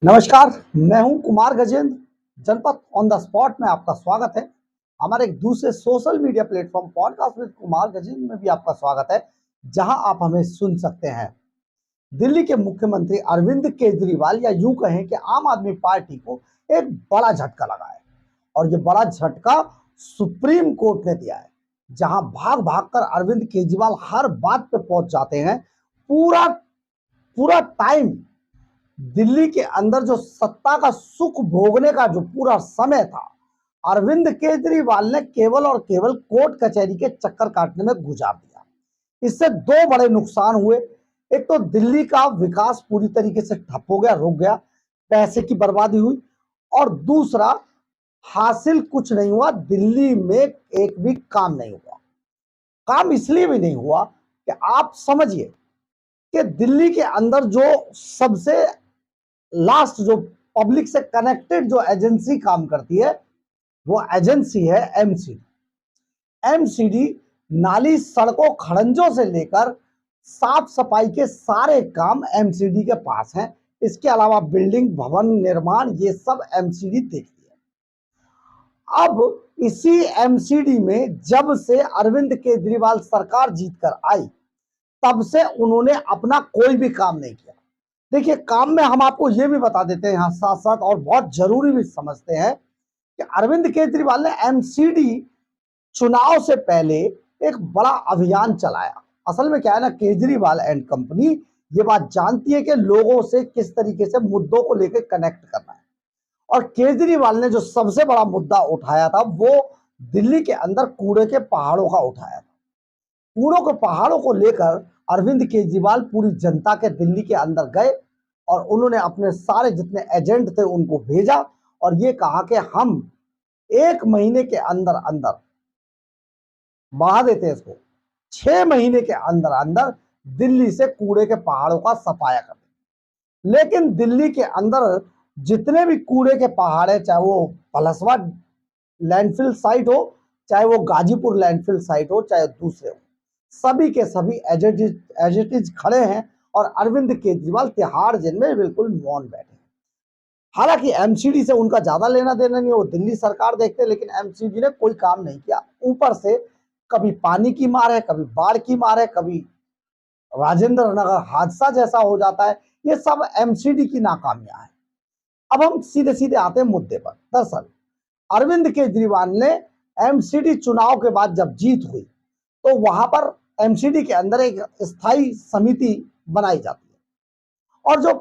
नमस्कार, मैं हूं कुमार गजेंद्र। जनपद ऑन द स्पॉट में आपका स्वागत है। हमारे एक दूसरे social media platform podcast with Kumar Gajendra में भी आपका स्वागत है, जहां आप हमें सुन सकते हैं। दिल्ली के मुख्यमंत्री अरविंद केजरीवाल या यूं कहें कि आम आदमी पार्टी को एक बड़ा झटका लगा है और ये बड़ा झटका सुप्रीम कोर्ट ने दिया है, जहां भाग भाग कर अरविंद केजरीवाल हर बात पे पहुंच जाते हैं। पूरा पूरा टाइम दिल्ली के अंदर जो सत्ता का सुख भोगने का जो पूरा समय था, अरविंद केजरीवाल ने केवल और केवल कोर्ट कचहरी के चक्कर काटने में गुजार दिया। इससे दो बड़े नुकसान हुए। एक तो दिल्ली का विकास पूरी तरीके से ठप हो गया, रुक गया, पैसे की बर्बादी हुई, और दूसरा हासिल कुछ नहीं हुआ। दिल्ली में एक भी काम नहीं हुआ। काम इसलिए भी नहीं हुआ कि आप समझिए कि दिल्ली के अंदर जो सबसे लास्ट जो पब्लिक से कनेक्टेड जो एजेंसी काम करती है, वो एजेंसी है एमसीडी। एमसीडी नाली, सड़कों, खड़ंजों से लेकर साफ सफाई के सारे काम एमसीडी के पास हैं। इसके अलावा बिल्डिंग, भवन निर्माण, ये सब एमसीडी देखती है। अब इसी एमसीडी में जब से अरविंद केजरीवाल सरकार जीतकर आई, तब से उन्होंने अपना कोई भी काम नहीं किया। देखिए, काम में हम आपको ये भी बता देते हैं यहाँ साथ साथ, और बहुत जरूरी भी समझते हैं कि अरविंद केजरीवाल ने एमसीडी चुनाव से पहले एक बड़ा अभियान चलाया। असल में क्या है ना, केजरीवाल एंड कंपनी ये बात जानती है कि लोगों से किस तरीके से मुद्दों को लेकर कनेक्ट करना है। और केजरीवाल ने जो सबसे बड़ा मुद्दा उठाया था, वो दिल्ली के अंदर कूड़े के पहाड़ों का उठाया था। कूड़ों के पहाड़ों को लेकर अरविंद केजरीवाल पूरी जनता के दिल्ली के अंदर गए और उन्होंने अपने सारे जितने एजेंट थे उनको भेजा और ये कहा कि हम 1 महीने के अंदर अंदर बढ़ा देते हैं इसको, 6 महीने के अंदर अंदर दिल्ली से कूड़े के पहाड़ों का सफाया कर दें। लेकिन दिल्ली के अंदर जितने भी कूड़े के पहाड़ है, चाहे वो पलसवा लैंडफिल साइट हो, चाहे वो गाजीपुर लैंडफिल साइट हो, चाहे दूसरे हो, सभी के सभी एज इट इज खड़े हैं और अरविंद केजरीवाल तिहाड़ जेल में बिल्कुल मौन बैठे हैं। हालांकि एमसीडी से उनका ज्यादा लेना देना नहीं है, वो दिल्ली सरकार देखते हैं, लेकिन एमसीडी ने कोई काम नहीं किया। ऊपर से कभी पानी की मार है, कभी बाढ़ की मार है, कभी राजेंद्र नगर हादसा जैसा हो जाता है। ये सब एमसीडी की नाकामियां है। अब हम सीधे सीधे आते हैं मुद्दे पर। दरअसल अरविंद केजरीवाल ने एमसीडी चुनाव के बाद जब जीत हुई, तो वहां पर एमसीडी के अंदर एक स्थायी समिति बनाई जाती है और जो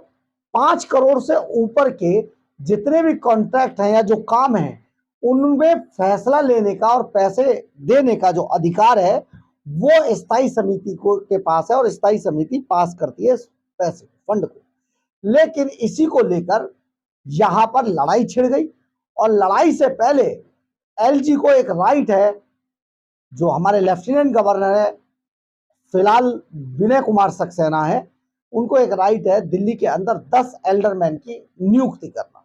5 करोड़ से ऊपर के जितने भी कॉन्ट्रैक्ट हैं या जो काम हैं, उनमें फैसला लेने का और पैसे देने का जो अधिकार है, वो स्थायी समिति को के पास है और स्थायी समिति पास करती है पैसे, फंड को। लेकिन इसी को लेकर यहां पर लड़ाई छिड़ गई और लड़ाई से पहले एलजी को एक राइट है, जो हमारे लेफ्टिनेंट गवर्नर है फिलहाल विनय कुमार सक्सेना है, उनको एक राइट है दिल्ली के अंदर 10 एल्डरमैन की नियुक्ति करना।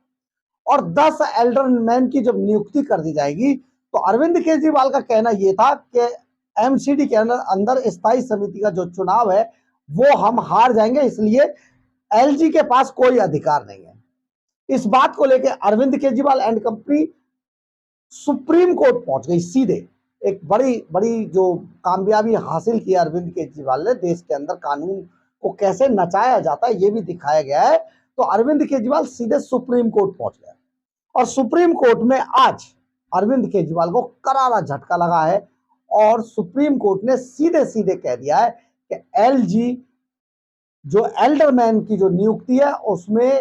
और 10 एल्डरमैन की जब नियुक्ति कर दी जाएगी, तो अरविंद केजरीवाल का कहना यह था कि एमसीडी के अंदर स्थायी समिति का जो चुनाव है वो हम हार जाएंगे, इसलिए एलजी के पास कोई अधिकार नहीं है। इस बात को लेकर Arvind Kejriwal and company supreme court पहुंच गई सीधे। एक बड़ी बड़ी जो कामयाबी हासिल की अरविंद केजरीवाल ने, देश के अंदर कानून को कैसे नचाया जाता है ये भी दिखाया गया है। तो अरविंद केजरीवाल सीधे सुप्रीम कोर्ट पहुंच गए और सुप्रीम कोर्ट में आज अरविंद केजरीवाल को करारा झटका लगा है और सुप्रीम कोर्ट ने सीधे सीधे कह दिया है कि एलजी जो एल्डरमैन की जो नियुक्ति है उसमें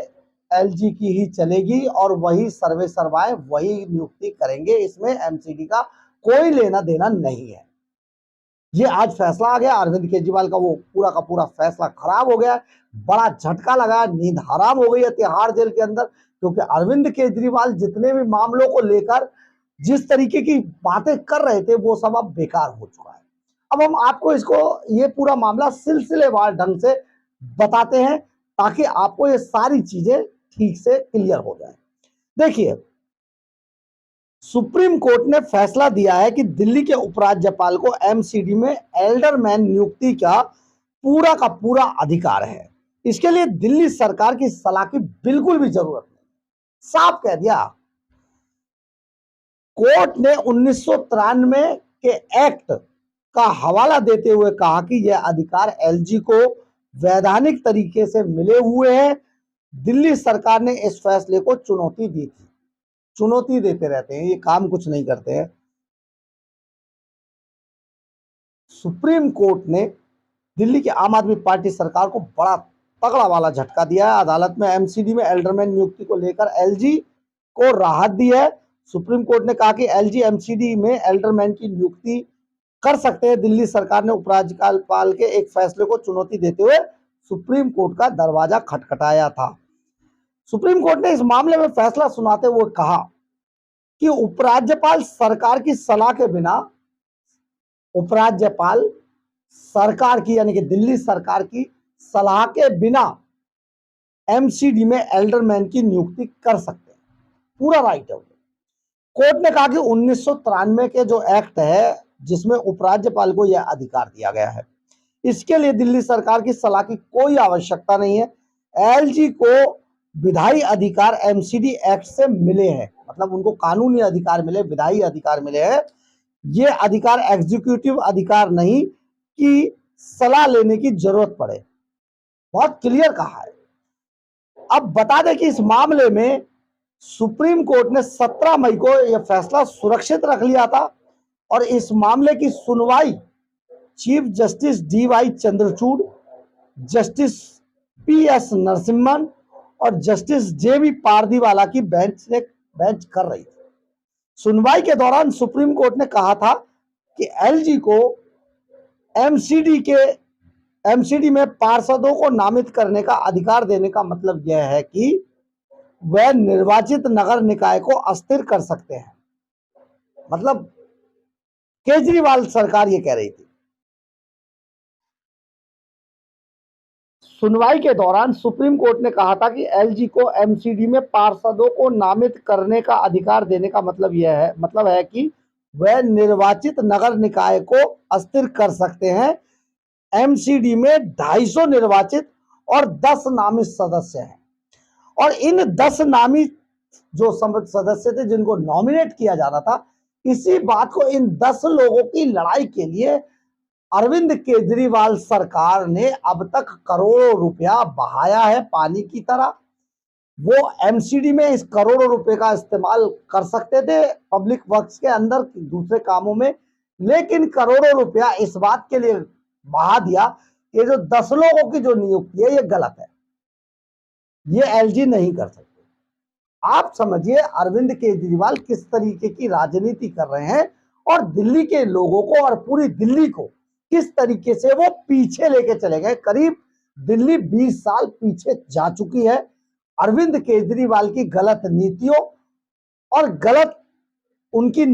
एलजी की ही चलेगी और वही सर्वे सर्वाए वही नियुक्ति करेंगे, इसमें एमसीडी का कोई लेना देना नहीं है। ये आज फैसला आ गया। अरविंद केजरीवाल का वो पूरा का पूरा फैसला खराब हो गया, बड़ा झटका लगा, नींद हराम हो गई है तिहाड़ जेल के अंदर, क्योंकि अरविंद केजरीवाल जितने भी मामलों को लेकर जिस तरीके की बातें कर रहे थे वो सब अब बेकार हो चुका है। अब हम आपको इसको ये पूरा मामला सिलसिलेवार ढंग से बताते हैं ताकि आपको ये सारी चीजें ठीक से क्लियर हो जाए। देखिए, सुप्रीम कोर्ट ने फैसला दिया है कि दिल्ली के उपराज्यपाल को एमसीडी में एल्डरमैन नियुक्ति का पूरा अधिकार है। इसके लिए दिल्ली सरकार की सलाह की बिल्कुल भी जरूरत नहीं। साफ कह दिया। कोर्ट ने 1993 के एक्ट का हवाला देते हुए कहा कि यह अधिकार एलजी को वैधानिक तरीके से मिले हुए हैं। दिल्ली सरकार ने इस फैसले को चुनौती दी थी। चुनौती देते रहते हैं, ये काम कुछ नहीं करते हैं। सुप्रीम कोर्ट ने दिल्ली की आम आदमी पार्टी सरकार को बड़ा तगड़ा वाला झटका दिया है। अदालत में एमसीडी में एल्डरमैन नियुक्ति को लेकर एलजी को राहत दी है। सुप्रीम कोर्ट ने कहा कि एलजी एमसीडी में एल्डरमैन की नियुक्ति कर सकते हैं। दिल्ली सरकार ने उपराज्यपाल के एक फैसले को चुनौती देते हुए सुप्रीम कोर्ट का दरवाजा खटखटाया था। सुप्रीम कोर्ट ने इस मामले में फैसला सुनाते हुए कहा कि उपराज्यपाल सरकार की सलाह के बिना, उपराज्यपाल सरकार की यानी कि दिल्ली सरकार की सलाह के बिना एमसीडी में एल्डरमैन की नियुक्ति कर सकते हैं। पूरा राइट है। कोर्ट ने कहा कि 1993 के जो एक्ट है जिसमें उपराज्यपाल को यह अधिकार दिया गया है, इसके लिए दिल्ली सरकार की सलाह की कोई आवश्यकता नहीं है। एलजी को विधायी अधिकार एमसीडी एक्ट से मिले हैं, मतलब उनको कानूनी अधिकार मिले, विधायी अधिकार मिले हैं। ये अधिकार एग्जीक्यूटिव अधिकार नहीं कि सलाह लेने की जरूरत पड़े। बहुत क्लियर कहा है। अब बता दें कि इस मामले में सुप्रीम कोर्ट ने 17 मई को यह फैसला सुरक्षित रख लिया था और इस मामले की सुनवाई chief justice DY Chandrachud, justice PS Narasimhan और जस्टिस जेबी पारदीवाला की बेंच कर रही थी। सुनवाई के दौरान सुप्रीम कोर्ट ने कहा था कि एलजी को एमसीडी में पार्षदों को नामित करने का अधिकार देने का मतलब यह है कि वह निर्वाचित नगर निकाय को अस्थिर कर सकते हैं। मतलब केजरीवाल सरकार ये कह रही थी। सुनवाई के दौरान सुप्रीम कोर्ट ने कहा था कि एलजी को एमसीडी में पार्षदों को नामित करने का अधिकार देने का मतलब है कि वह निर्वाचित नगर निकाय को अस्थिर कर सकते हैं। एमसीडी में 250 निर्वाचित और 10 नामित सदस्य हैं और इन 10 नामित जो सदस्य थे जिनको नॉमिनेट किया जाना था, इसी बात को इन 10 लोगों की लड़ाई के लिए अरविंद केजरीवाल सरकार ने अब तक करोड़ों रुपया बहाया है पानी की तरह। वो एमसीडी में इस करोड़ों रुपए का इस्तेमाल कर सकते थे पब्लिक वर्क्स के अंदर दूसरे कामों में, लेकिन करोड़ों रुपया इस बात के लिए बहा दिया कि जो 10 लोगों की जो नियुक्ति है ये गलत है, ये एलजी नहीं कर सकते। आप समझिए अरविंद केजरीवाल किस तरीके की राजनीति कर रहे हैं और दिल्ली के लोगों को और पूरी दिल्ली को किस तरीके से वो पीछे लेके चले गए। करीब दिल्ली 20 साल पीछे जा चुकी है अरविंद केजरीवाल की गलत नीतियों और गलत उनकी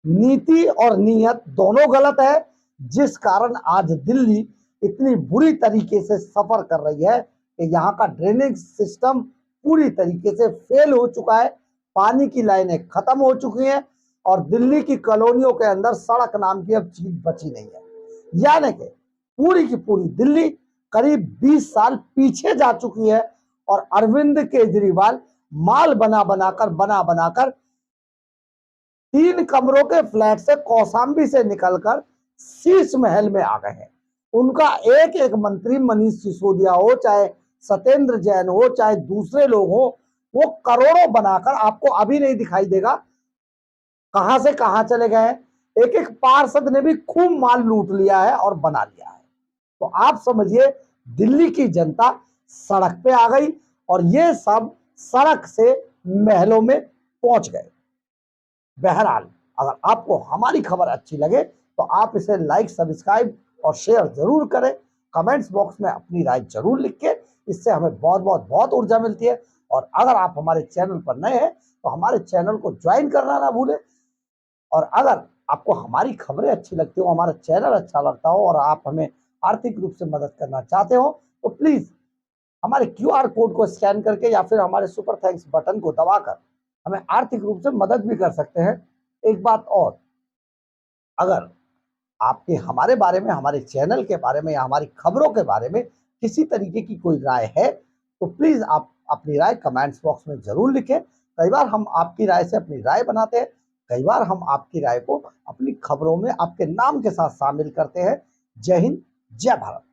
नीति और नीयत दोनों गलत है, जिस कारण आज दिल्ली इतनी बुरी तरीके से सफर कर रही है कि यहाँ का ड्रेनेज सिस्टम पूरी तरीके से फेल हो चुका है, पानी की लाइनें खत्म हो चुकी हैं और दिल्ली की कॉलोनियों के अंदर सड़क नाम की अब चीज बची नहीं है। यानी कि पूरी की पूरी दिल्ली करीब 20 साल पीछे जा चुकी है और अरविंद केजरीवाल माल बना बनाकर 3 कमरों के फ्लैट से कौशाम्बी से निकलकर शीश महल में आ गए हैं। उनका एक एक मंत्री, मनीष सिसोदिया हो, चाहे सत्येंद्र जैन हो, चाहे दूसरे लोग हो, वो करोड़ों बनाकर आपको अभी नहीं दिखाई देगा कहां से कहां चले गए हैं। एक एक पार्षद ने भी खूब माल लूट लिया है और बना लिया है। तो आप समझिए दिल्ली की जनता सड़क पे आ गई और ये सब सड़क से महलों में पहुंच गए। बहरहाल अगर आपको हमारी खबर अच्छी लगे तो आप इसे लाइक, सब्सक्राइब और शेयर जरूर करें। कमेंट्स बॉक्स में अपनी राय जरूर लिख के, इससे हमें बहुत ऊर्जा मिलती है। और अगर आप हमारे चैनल पर नए हैं तो हमारे चैनल को ज्वाइन करना ना भूलें। और अगर आपको हमारी खबरें अच्छी लगती हो, हमारा चैनल अच्छा लगता हो और आप हमें आर्थिक रूप से मदद करना चाहते हो तो प्लीज हमारे QR कोड को स्कैन करके या फिर हमारे सुपर थैंक्स बटन को दबाकर हमें आर्थिक रूप से मदद भी कर सकते हैं। एक बात और, अगर आपके हमारे बारे में, हमारे चैनल के बारे में या हमारी खबरों के बारे में किसी तरीके की कोई राय है तो प्लीज आप अपनी राय कमेंट्स बॉक्स में जरूर लिखें। कई बार हम आपकी राय से अपनी राय बनाते हैं, कई बार हम आपकी राय को अपनी खबरों में आपके नाम के साथ शामिल करते हैं। जय हिंद, जय भारत।